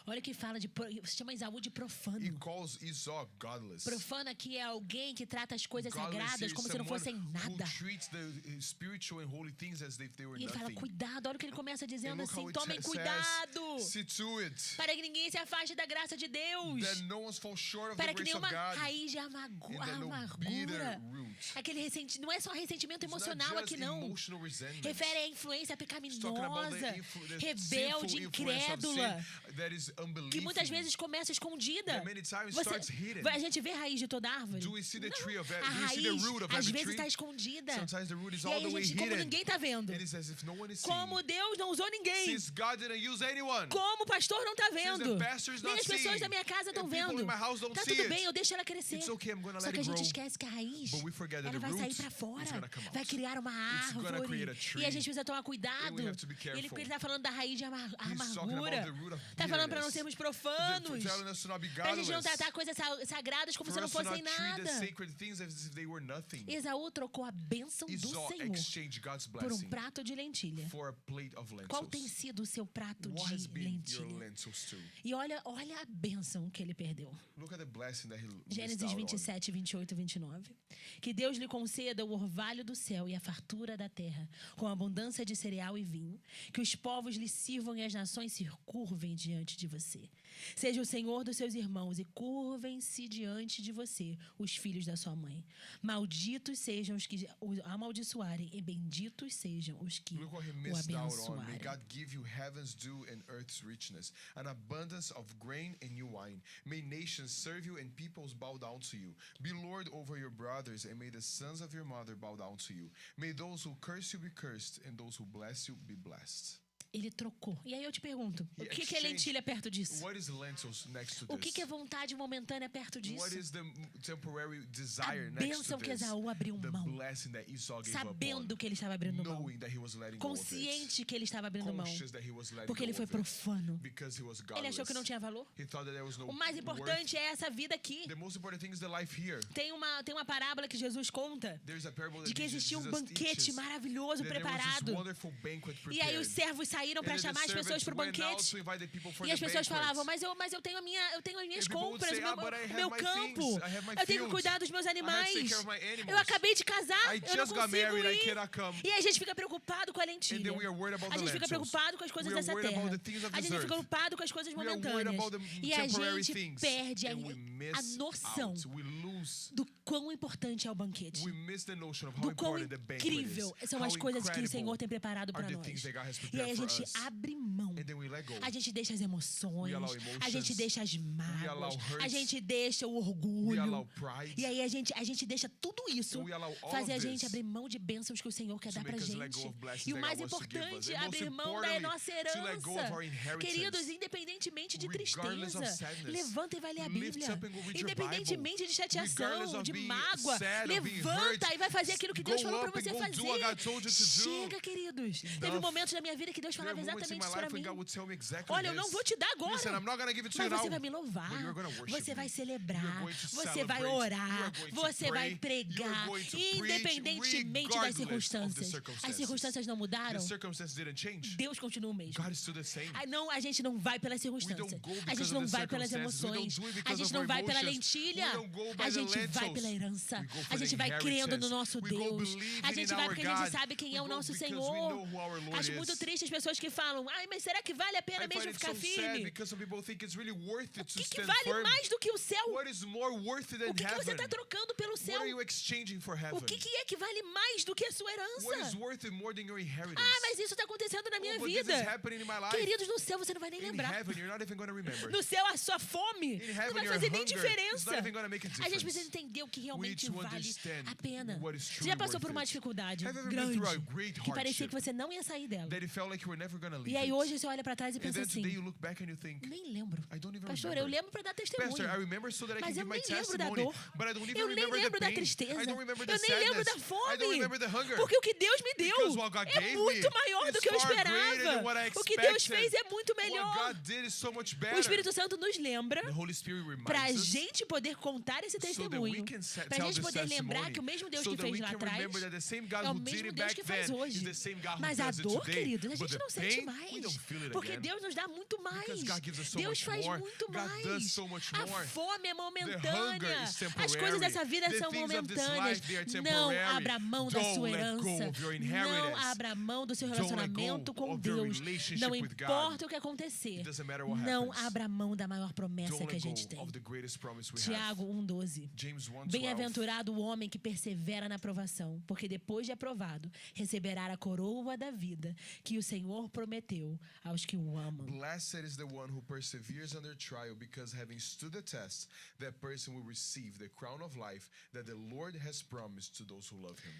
Olha que fala de chama Esaú de profano. He calls Esau godless. Profano aqui é alguém que trata as coisas Godless sagradas is como se não someone fossem who nada. treats the spiritual and holy things as if they were E ele fala, nothing. cuidado, olha o que ele começa And dizendo look how assim, it tomem says, cuidado, see to it para que ninguém se afaste da graça de Deus, that no one falls short of para the que grace of nenhuma God, raiz de and that no bitter amargura, root. aquele não é só ressentimento It's not emocional just aqui não, emotional resentment. refere à influência It's talking about pecaminosa, the rebelde, sinful influence of incrédula, sin that is unbelief. que muitas vezes começa escondida. That many times starts hidden. A gente vê a raiz de toda árvore? Do we see the tree of A do you see the raiz, root of às every vezes, tree? está escondida. Sometimes the root is E all aí the a way gente, como hidden. ninguém está vendo, And it's as if no one is como seeing. Deus não usou ninguém, Since God didn't use anyone. como o pastor não está Since vendo, the pastor is nem not as pessoas seeing. da minha casa estão And people vendo. in my house don't Tá see tudo it. bem, eu deixo ela crescer. It's okay, I'm gonna Só let que a it gente grow. esquece que a raiz, But we forget that ela the vai sair root para is fora, gonna come out. vai criar uma It's gonna árvore. create a tree. E a gente precisa tomar cuidado. And we have to be Ele careful. está falando da raiz de talking amargura. about the root of Está falando para não bitterness. sermos For profanos. telling us to not be Para a gente não godless. tratar coisas sagradas como se For não us to not fossem treat the nada. sacred things as if they were nothing. Esaú trocou a bênção do Esau Senhor exchanged God's por um blessing prato de lentilha. for a plate of Qual tem lentils. sido o seu prato What has de been your lentilha? lentils too? E olha a bênção que ele perdeu. Look at the blessing that he missed Gênesis out on. 27, 28 e 29. Que Deus lhe conceda o orvalho do céu e a fartura da terra, com abundância de cereal e vinho. Que os povos lhe sirvam e as nações se curvem diante de você. Seja o Senhor dos seus irmãos e curvem-se diante de você, os filhos da sua mãe. Malditos sejam os que o amaldiçoarem e benditos sejam os que Look what he o missed out on. May abençoarem. God give you heaven's dew and earth's richness, an abundance of grain and new wine. May nations serve you and peoples bow down to you. Be Lord over your brothers, and may the sons of your mother bow down to you. May those who curse you be cursed, and those who bless you be blessed. Ele trocou. E aí eu te pergunto, He o que é exchanged. lentilha perto disso? What is lentils next to O que é this? vontade momentânea perto disso? What is the temporary A desire next to bênção que this? Esaú abriu The mão, blessing that Esau gave up sabendo on, que ele estava abrindo mão, knowing that he was letting go of it, consciente que ele estava abrindo mão, conscious that he was letting porque go ele foi of it, profano. because he was Ele achou que não godless. tinha valor. He thought that there was no O mais worth. importante é essa vida aqui. The most important thing is the life here. Tem uma parábola que Jesus conta There's a parable de that que existia um Jesus banquete teaches maravilhoso that there was this preparado. wonderful banquet E aí os prepared. servos saíram And para then the chamar as pessoas servants para o went out banquete. to invite the people for E the as pessoas banquet. falavam, mas eu tenho as minhas And people would compras, say, o but I have meu my campo. things, I have my Eu tenho que fields. cuidar dos meus I have to take animais. care of my animals. Eu acabei de casar, I eu não just got consigo married, I ir. cannot come. E aí a gente fica preocupado com a And lentilha. then we are worried about A the gente fica lentils. preocupado com as coisas We are dessa worried terra. about the things of A this gente fica earth. preocupado com as coisas We are worried momentâneas. about the E a temporary gente things. perde And we a miss noção out. We lose. do quão importante é o banquete. We miss the notion of how Do quão important the banquet incrível is. são How as coisas que o incredible Senhor tem preparado are para the nós. things that God has E aí prepared a for gente us. abre mão. And then we let go. A gente deixa as emoções, We allow a gente emotions. deixa as mágoas, allow hurts. a gente deixa o We orgulho. allow pride. E aí a gente deixa tudo isso And we allow all fazer a of gente this abrir mão de bênçãos que o Senhor quer to dar pra make us let gente. go of blessings E o that mais God wants to give us. importante, And most abrir mão da importantly, nossa to let go of herança. our inheritance. Queridos, independentemente de Regardless of tristeza, sadness, levanta e vai ler a lift Bíblia. up and go read your Independentemente de chateação, Regardless of de being mágoa, sad, of being levanta hurt, e vai fazer aquilo que Deus go falou pra up and você go fazer. do what God told you to do. Chega, queridos. Teve Enough. momentos da minha vida que Deus There are falava moments in exatamente my isso pra life when mim. God would tell me exactly Olha, eu não this. vou te dar agora. Listen, I'm not gonna give it to you Mas você now. vai me louvar, But you're gonna worship você vai me. celebrar, You're going to você vai celebrate. You orar, are going to você vai pray. pregar, You are going to preach, independentemente das regardless of the circunstâncias. As circumstances. circunstâncias não mudaram, The circumstances didn't change. Deus continua o mesmo. God is still the same. Não, a gente não vai pelas circunstâncias, go a because gente of não the vai pelas circumstances. We don't emoções, do it a because gente of não our vai pela emotions. lentilha, We don't go by a the gente vai lentils. pela herança, We go for a gente the vai crendo no inheritance. nosso We go Deus, believing a gente in vai our porque a gente God. sabe quem é We o go nosso because we Senhor. know who our Lord Acho is. muito triste as pessoas que falam, ai, mas será que vale a pena I mesmo find it ficar so sad firme? because some people think it's really worth it O to que stand vale firm. mais do que o céu? What is more worth it than O que você heaven? está trocando pelo What céu? are you exchanging for heaven? O que é que vale mais do que a sua What is herança? worth it more than your inheritance? Ah, mas isso está acontecendo na minha Oh, but this vida. is happening in my life. Queridos, no céu você não vai nem In lembrar. heaven, you're not even going to remember. No céu, a sua fome In não heaven, vai your fazer nem hunger is diferença. not even going to make a A gente difference. precisa entender o que We realmente need to vale understand a pena. what is Você truly já passou worth por uma it. dificuldade Have you ever been grande through a great que parecia hardship que você não ia sair dela. that it felt like you were never going to leave E aí it? hoje você olha pra trás e And pensa then assim, today you look back and you think, nem lembro. I don't even Pastor, remember. eu lembro pra dar Pastor, I testemunho. remember so that I Mas can eu give my nem lembro da testimony, dor. but I don't even Eu nem remember the lembro da pain. tristeza. I don't remember the Eu nem lembro da sadness. I fome. don't remember the hunger. Porque o que Deus me deu Because what God é gave muito me maior do is que eu far greater than what I esperava. O que Deus expected. fez é muito What melhor. God did is so much O better. Espírito Santo nos lembra The Holy Spirit pra reminds us gente poder contar esse so that we testemunho. can Pra tell gente this poder lembrar testimony, que o mesmo Deus so que that we fez lá can atrás remember that the same God é o who did mesmo it Deus back que faz then hoje. is the same God who Mas a does it dor, today. queridos, a But gente the não sente pain, mais. we don't feel it Porque again. Deus nos dá muito mais. Because God gives us so Deus much faz more. muito God mais. does so much A more. fome é The hunger momentânea. is As coisas dessa vida The são things of this momentâneas. life, they are Não temporary. abra mão da Don't sua let go herança. of your Não inheritance. abra mão do seu Don't let go relacionamento com of your Deus. relationship Não with God. importa o que acontecer. It doesn't matter what Não happens. abra mão da maior promessa Don't que a let gente go tem. of the greatest promise we have. Tiago 1,12. James 1:12. Bem-aventurado o homem que persevera na provação, porque depois de aprovado, receberá a coroa da vida que o Senhor prometeu aos que o amam. Blessed is the one who perseveres under trial, because having stood the test, that person will receive the crown of life that the Lord has promised to those who love him.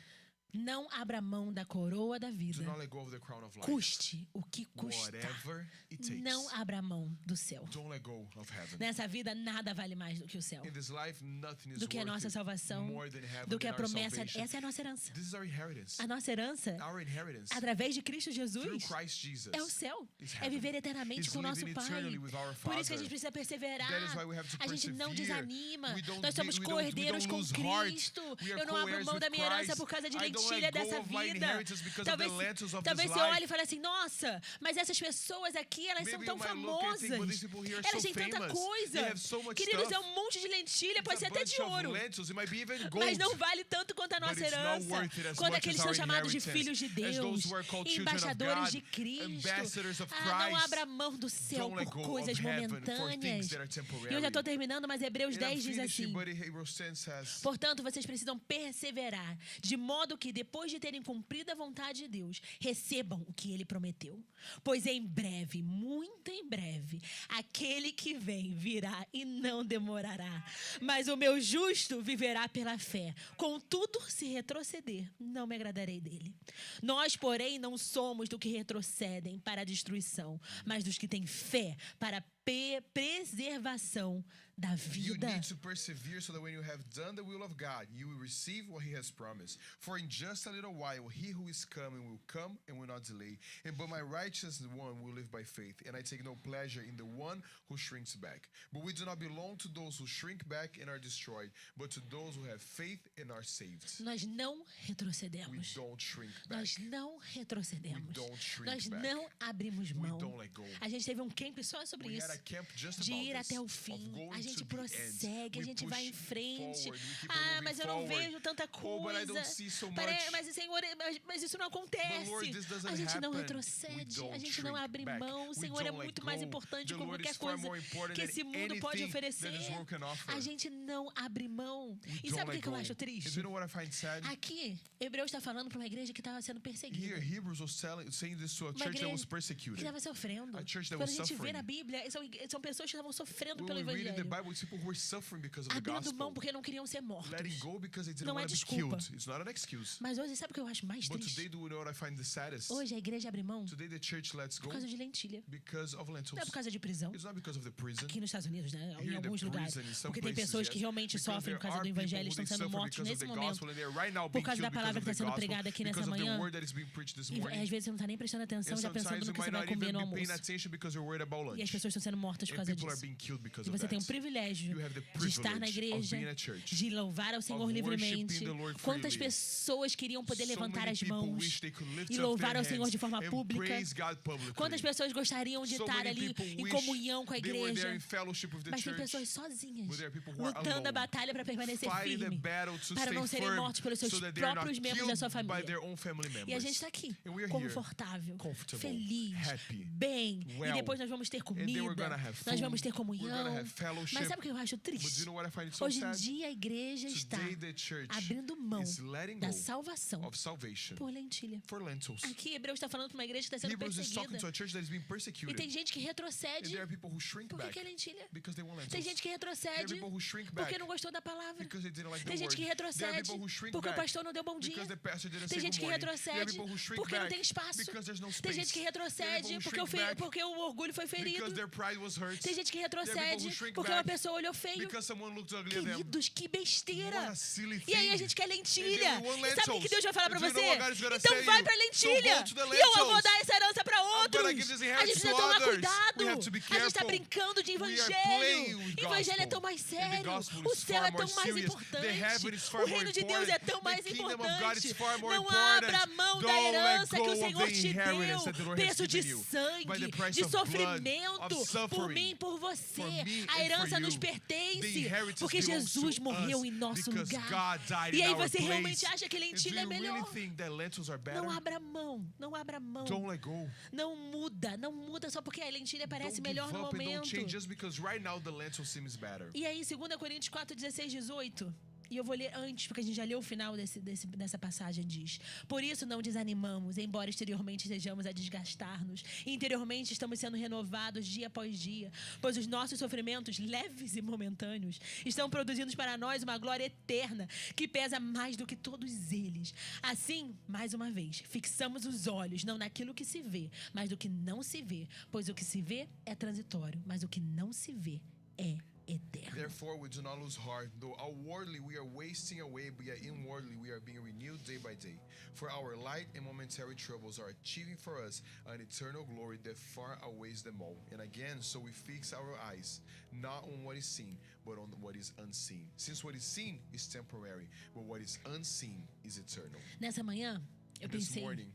Não abra mão da coroa da Do vida. not let go of the crown of life. Custe o que custar. Whatever it takes. Não abra mão do céu. Don't let go of heaven. Nessa vida, nada vale mais do que o céu. In this life, nothing is Do que a worth nossa it salvação, more than heaven do que and a our promessa. salvation. Essa é a nossa herança. This is our inheritance. A nossa herança, Our inheritance através de Cristo through Jesus, Christ Jesus é o céu. is É heaven. viver eternamente Is com o nosso living Pai. eternally with our Por isso que a Father. gente precisa perseverar. That is why we have to A gente não persevere. desanima. We don't Nós somos we don't cordeiros com lose heart. Cristo. We are Eu não abro co-heirs mão with da minha herança Christ. por causa de I don't lentilha let go dessa of my vida. inheritance because of Talvez, the lentils of talvez this você life. olhe e fale assim, nossa, mas essas pessoas aqui, elas são Maybe tão you might look and think, but these famosas. people here are Elas so têm tanta famous. coisa. They have so much Queridos, stuff. é um monte de lentilha, pode It's ser a até de bunch of ouro. lentils. It might be even gold. Mas não vale tanto quanto a nossa But it's not herança. worth it as Quando much aqueles as são our chamados de inheritance. filhos de As Deus, those who are called children of embaixadores God, de Cristo. ambassadors of Não Christ. abra mão do céu Don't let por go coisas of heaven for momentâneas. things that are E eu temporary. já estou terminando, mas Hebreus And I'm 10 diz finishing, assim. but Hebrews 10 says, Portanto, vocês precisam perseverar, de modo que que, depois de terem cumprido a vontade de Deus, recebam o que ele prometeu. Pois em breve, muito em breve, aquele que vem virá e não demorará. Mas o meu justo viverá pela fé. Contudo, se retroceder, não me agradarei dele. Nós, porém, não somos do que retrocedem para a destruição, mas dos que têm fé para a preservação da You vida. need to persevere so that when you have done the will of God, you will receive what he has promised. For in just a little while, he who is coming will come and will not delay. And but my righteous one will live by faith. And I take no pleasure in the one who shrinks back. But we do not belong to those who shrink back and are destroyed, but to those who have faith and are saved. Nós não We retrocedemos. don't shrink back. Nós não retrocedemos. We don't shrink Nós back. não abrimos We mão. don't let go. A gente teve um camp só sobre We isso. had a camp just De about ir this, até o of fim. going A gente to the end. prossegue, a We gente vai em push frente. forward, we keep on Ah, moving mas eu não forward. vejo tanta Oh, but I don't coisa. see so Pare- much. Mas, Senhor, mas isso não acontece. But Lord, this doesn't A gente não happen. retrocede, We don't a gente não shrink abre back. mão. O We Senhor é don't let muito mais go. importante The que Lord qualquer is far coisa more important que than esse mundo pode anything oferecer. that this world can offer. A gente não abre mão. We E don't sabe o let que eu go. acho And triste? you know what I find sad? Aqui, Hebreus está falando para uma igreja que estava sendo perseguida. Here, Hebrews was saying this to a Uma church that was igreja que persecuted. estava sofrendo. A church that Quando a was gente vê suffering. na Bíblia, são pessoas que estavam sofrendo When pelo we read in the Evangelho. Bible, it's people who were suffering because of the Abrindo mão gospel. porque não queriam ser mortos. Letting go because they didn't Não é want to be desculpa. killed. It's not an excuse. Mas hoje, sabe o que eu acho mais But triste? today, do you know what I find the saddest? Hoje a igreja abre mão Today, the church lets go por causa de lentilha. because of Não lentils. é por causa de prisão. It's not because of the prison. Aqui nos Estados Unidos, né? Here Em in the alguns lugares. prison, in some Porque tem places, pessoas yes. que realmente Because sofrem there por causa are do people Evangelho e who estão they sendo suffer mortos because of nesse the momento. gospel, and they're right now Por being causa da killed palavra because que of está the sendo gospel, pregada aqui nessa because of the manhã. word that is being preached this E morning. às vezes você não está nem prestando atenção, And já pensando sometimes no you que você might vai not comer even no be paying almoço. attention because you're worried about lunch. E as pessoas estão sendo mortas por And causa people are disso. being killed because E of você tem o that. privilégio You have the de estar na privilege of igreja, being at church, de louvar ao Senhor of livremente. worshiping the Lord Quantas freely. pessoas queriam poder So levantar many as people mãos wish they could lift e up louvar their ao Senhor hands de forma and pública? praise God publicly. Quantas pessoas gostariam de So estar many ali people em wish comunhão com a they were there igreja? in fellowship with the Mas tem church, pessoas sozinhas, but there are people who are lutando a alone, batalha para permanecer fighting the firme, battle to para stay não serem firm, mortos pelos seus so that they are not próprios membros da sua killed by família. their own family E a members. gente está aqui, And we are here, confortável, comfortable, feliz, happy, bem. well. E depois nós vamos ter And then we're comida, gonna have nós food, vamos ter we're comunhão. gonna have fellowship. Mas sabe o que eu acho But do you triste? know what I find so Hoje em sad? dia a igreja está Today the church abrindo mão is letting da go salvação of salvation por lentilha. for lentils. Aqui Hebreus está falando para uma igreja que está sendo Hebrews is talking perseguida. to a church that is being E persecuted. tem gente que And retrocede there are people who shrink porque back quer lentilha. because they want Tem lentils. gente que There are retrocede people who shrink porque back não gostou da palavra. because they didn't like the Tem gente word. que There are retrocede people who shrink porque o back pastor não deu bom dia. because the pastor didn't Tem say gente good que morning. There are retrocede people who shrink porque não back tem espaço. because there's no space. Tem gente que There are people retrocede who porque shrink back porque o orgulho foi ferido. because their pride was hurt. Tem gente que There are people retrocede who shrink porque uma back pessoa olhou feio. because someone looked ugly at them. Queridos, que besteira! What a silly E aí a thing. gente quer And lentilha. then we want E sabe o que lentils. Deus vai falar pra And do you você? know what God is gonna Então say vai you? pra So lentilha. go to the E eu vou lentils. dar essa herança pra outros. gonna give this A inheritance gente precisa to tomar others. cuidado. We have to be A gente tá careful. brincando de We are evangelho. playing with Evangelho é gospel. tão mais And the sério. gospel O is céu far é tão more mais serious. importante. The heaven is far O more reino de Deus é important. tão mais The kingdom of God importante. is far more Não important. abra mão da Don't let herança que go o of Senhor the te inheritance that the deu. Lord has Preço de given you. By sangue, the price de of blood, sofrimento, of por suffering, mim, por você. for me A and herança for nos you. pertence. The inheritance Porque belongs Jesus to morreu us em nosso because lugar. God died E in aí our você place. realmente acha que And do lentilha é you really melhor? think that lentils are better? Não abra mão, não abra mão. Don't let go. Não muda só porque a lentilha parece Don't melhor give no up and don't momento. change just because right now the lentil seems better. E aí, 2 Coríntios 4, 16, 18. E eu vou ler antes, porque a gente já leu o final dessa passagem, diz: Por isso não desanimamos, embora exteriormente estejamos a desgastar-nos. Interiormente estamos sendo renovados dia após dia, pois os nossos sofrimentos, leves e momentâneos, estão produzindo para nós uma glória eterna, que pesa mais do que todos eles. Assim, mais uma vez, fixamos os olhos, não naquilo que se vê, mas do que não se vê, pois o que se vê é transitório, mas o que não se vê é eterno. Therefore, we do not lose heart, though outwardly we are wasting away, but yet inwardly we are being renewed day by day. For our light and momentary troubles are achieving for us an eternal glory that far outweighs them all. And again, so we fix our eyes, not on what is seen, but on what is unseen. Since what is seen is temporary, but what is unseen is eternal. Nessa manhã, eu This pensei, morning,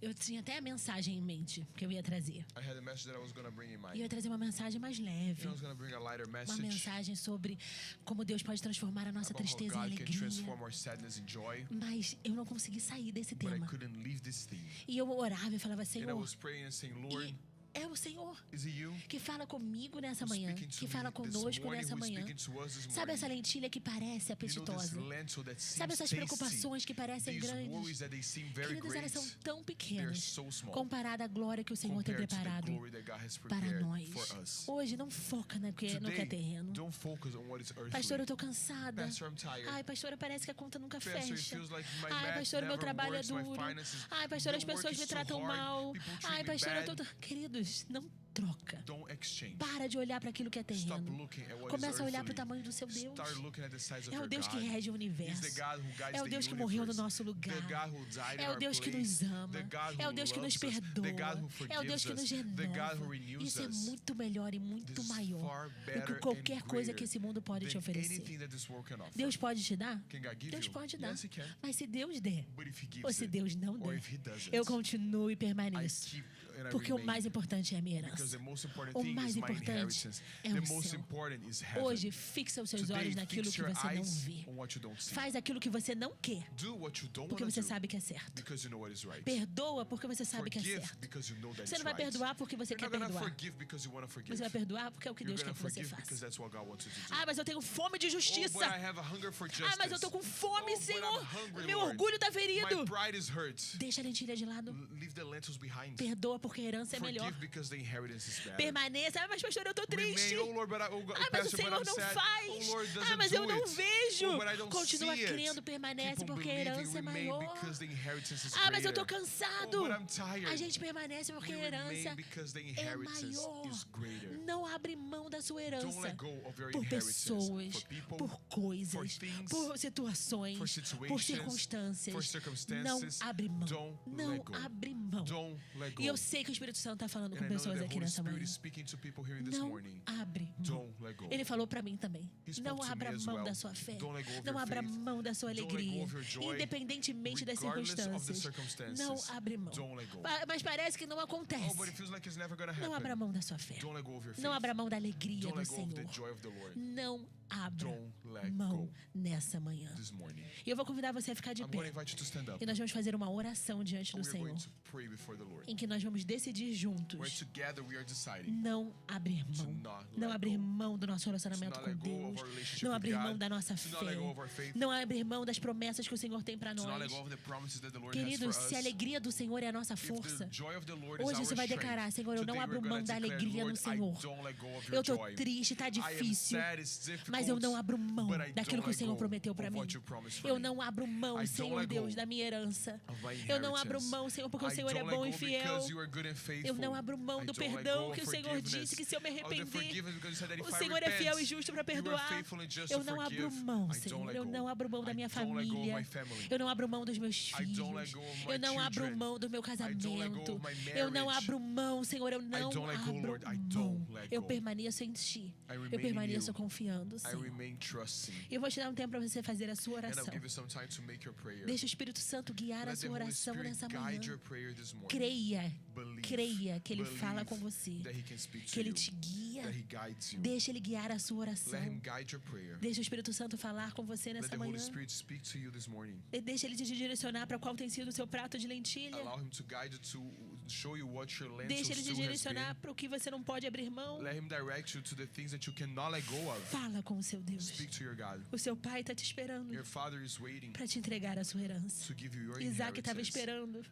eu tinha até a mensagem em mente que eu ia trazer. I had a message that I was going to bring in E eu mind. ia trazer uma mensagem mais leve. I was going to bring a lighter Uma message mensagem sobre como Deus pode transformar a nossa about how tristeza em God can alegria. transform our sadness in joy, Mas eu não consegui sair desse but I tema. couldn't leave this theme. E eu orava e falava, And I Senhor, was praying and saying, Lord, É o Senhor Is it you? que fala comigo nessa Who's manhã, speaking to que me fala this conosco morning, nessa who's manhã. speaking to us this Sabe morning? essa lentilha que parece You know this apetitosa? lentil that Sabe seems essas tasty? preocupações que parecem These grandes? worries that they seem very Queridos, elas great, são tão they're pequenas so small comparada à glória que o Senhor tem compared to the preparado glory that God has para prepared nós. for us. Hoje, não foca no que é Today, terreno. don't focus on what is earthly. Pastor, eu tô cansada. Pastor, I'm tired. Ai, pastora, parece que a conta nunca Pastor, it fecha. feels like my Ai, math pastor, o meu never trabalho é works, my duro. finances- Ai, pastor, the as work pessoas is me too tratam hard, mal. people treat Ai, me pastor, eu bad. tô... Queridos, não troca. Don't exchange. Para de olhar para aquilo que é Stop terreno. looking at what Começa is a olhar para o earthly. tamanho do seu Deus. Start looking at the size of É o your Deus que God. rege o He's universo. the God who guides É o the Deus que morreu no universe. nosso lugar. The God who died in É o our Deus que place. nos ama. The God É o who Deus que nos loves us. The perdoa. God who É o Deus forgives que nos us. The God who renova. renews Isso é us. muito melhor e muito This is maior far do better que qualquer and coisa que greater esse mundo pode te than oferecer. anything that this world can offer. Deus pode te dar? Can God give Deus you? pode dar. Yes, He can. Mas se Deus der, But if He ou gives se it, Deus não or der, if He doesn't, eu continuo e I permaneço. keep and I Porque o remain. mais importante é a minha Because herança. the most important O thing mais is my importante inheritance. é The o most céu. important is heaven. Hoje, fixa os seus Today, olhos naquilo fix que your você não eyes vê. on what you don't see. Faz aquilo que você não quer, Do what you don't porque want você to do sabe que é certo. because you know what is right. Perdoa porque você sabe que é Forgive certo. because you know that Você it's não vai right. perdoar porque você You're quer not gonna perdoar. forgive because you want to forgive. Você vai perdoar porque é o que You're Deus quer gonna que você forgive because faça. that's what God wants you to do. Ah, mas eu tenho fome de Oh, justiça. but I have a hunger for justice. Ah, mas eu tô com fome, Oh, but Senhor. I'm hungry, Meu Lord. orgulho tá ferido. My pride is hurt. Deixa a lentilha de lado. Leave the lentils behind. Perdoa porque a herança é melhor. Forgive because the inheritance is better. Permaneça. Ah, mas pastor, eu tô triste. Remain, oh Lord, but Ah, mas o Pastor, but Senhor I'm não sad. faz. Oh Lord, Ah, doesn't mas do eu não it. vejo. Oh, but I don't Continua see it. crendo, permanece, Keep on porque a believing, herança é remain maior. because the inheritance is Ah, mas eu tô greater. cansado. Oh, but I'm tired. A gente permanece porque We a herança remain because the é inheritance maior. is greater. Não abre mão da sua Don't herança let go of your por inheritance. pessoas, For people, por coisas, for things, por situações, for por situations, circunstâncias. for Não circumstances. abre mão. Don't Não let go. abre mão. Don't let go. E eu sei que o Espírito Santo está falando And com I know pessoas that the aqui Holy nessa Spirit manhã. is speaking to people here this Não morning. abre mão. Don't let go. Ele falou para mim também. He spoke Não to abra me as mão well. da sua fé. Don't let go of Não your abra faith. mão da sua Don't let go alegria. of your joy. Independentemente das Regardless of the circunstâncias. circumstances. Não abre mão. Don't let go. Mas parece que não Oh, acontece. but it feels like it's never gonna Não abra happen. mão da sua fé. Don't let go of your faith. Não abra mão da alegria Don't do let go of the Senhor. joy of the Lord Não abra Don't let mão go. nessa manhã. this morning. E eu vou convidar você a ficar de I'm going pé. to invite you to stand up. E nós vamos fazer uma oração diante And do we're going Senhor. to pray before the Lord. Em que nós vamos decidir Where juntos together we are deciding não abrir mão. not Não let abrir go. mão do nosso to relacionamento not com let go of Deus. our relationship Não with abrir mão God, da nossa to not let fé. go of our faith, Não abrir mão das promessas que o Senhor tem para to not let nós. go of the promises that the Lord has for Queridos, us. se a alegria do Senhor é a nossa If the força, joy of the Lord is hoje our você vai strength, declarar: Senhor, eu não today abro we're mão gonna da declare, alegria no Lord, I Senhor. don't let go of Eu your tô joy. triste, tá I am difícil, sad, it's difficult, mas eu não abro mão but I daquilo que o don't Senhor let go prometeu of para mim. what you promised for Eu me. não abro mão, I don't Senhor let Deus, go da minha herança. of my Eu não abro inheritance. mão, Senhor, porque o I Senhor é don't let bom e go fiel. because you are good and faithful. Eu não abro mão I do don't let perdão go que of o Senhor forgiveness, disse que se eu me of the arrepender, forgiveness, because you said that if o I Senhor é repent, fiel e justo para you are perdoar. faithful and just Eu to não abro forgive. mão, I don't Senhor. let Eu go. não abro mão da minha I don't let go of família. my family. Eu não abro mão dos meus I don't let filhos. go of my Eu não abro children. mão do meu I don't let go casamento. of my Eu não marriage. abro mão, Senhor. Eu não don't let go, abro Lord. I mão. don't let Eu go. permaneço em Ti. remain Eu in permaneço you. confiando, I Senhor. remain trusting. Eu vou te dar um tempo para você fazer a sua And I'll oração. give you some time to make your prayer. Deixa o Espírito Santo guiar a Let the sua Holy oração Spirit nessa manhã. guide your prayer this morning. Creia, Believe. creia que Ele Believe fala com você, that He can speak que to Ele you, te guia. that He guides you. Deixa Ele guiar a sua Let oração. Him guide your prayer. Deixa o Espírito Santo falar com você Let nessa the Holy manhã. Spirit speak to you this morning. E deixa Ele te direcionar para qual tem sido o seu prato de lentilha. Allow Him to guide you to show you what your lentil Deixa Ele te stew has direcionar been. para o que você não pode abrir mão. Let Him direct you to the things that you cannot let go of. Fala com o seu Deus. Speak to your God. O seu pai está te esperando Your Father is waiting para te entregar a sua herança. to give you your Isaac estava inheritance. esperando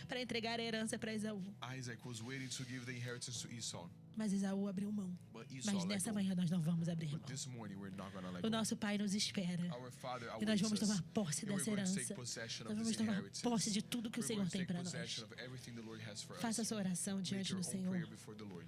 para entregar a herança para Esaú. Isaac was waiting to give the inheritance to Esau. Mas Esaú abriu mão. But Esau Mas let nessa go. manhã nós não vamos abrir mão. But this morning we're not going to let O go. nosso pai nos espera. Our Father E nós awaits vamos us. tomar posse And we're dessa going to herança. take possession Nós of vamos this tomar inheritance. posse de tudo que o We're Senhor going to tem take para nós. possession of everything the Lord has for Faça a us. sua oração Make diante your do own Senhor. prayer before the Lord.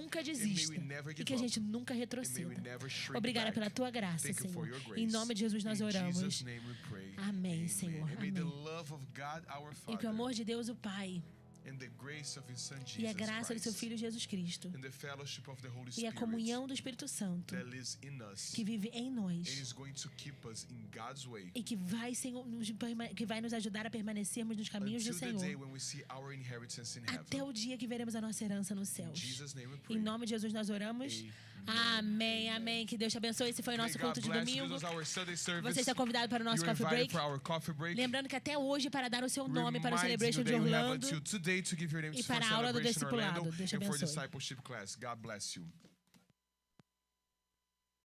nunca And may desista we never e give que a up. gente nunca And may we retroceda. never shrink Obrigada back. pela tua graça, Thank you for Senhor. your grace. Em nome de Jesus nós In oramos. Jesus' name we pray. Amém, Senhor. And may the Amém. love of God, our E que o Father, amor de Deus, o Pai, and the grace of His Son e a Jesus graça do seu Christ, Filho Jesus Cristo, and the fellowship of the Holy e a Spirit comunhão do Espírito Santo, that lives in us, que vive em nós, is going to keep us in God's way e que vai, Senhor, que vai nos ajudar a permanecermos nos caminhos do until the day Senhor, when we see our inheritance in até heaven. o dia que veremos a nossa herança nos In céus. Jesus' name we pray. Em nome de Jesus nós oramos. Amém, amém. Que Deus te abençoe. Esse foi o May nosso God culto de bless. domingo. This was our Sunday service. Você está convidado para o nosso You are coffee invited break. for our coffee break. Lembrando que até hoje, para dar o seu nome para o Remind Celebration you de that you have Orlando until today to give your name e for para a aula do Celebration discipulado. Orlando Deus te and for abençoe. discipleship class. God bless you.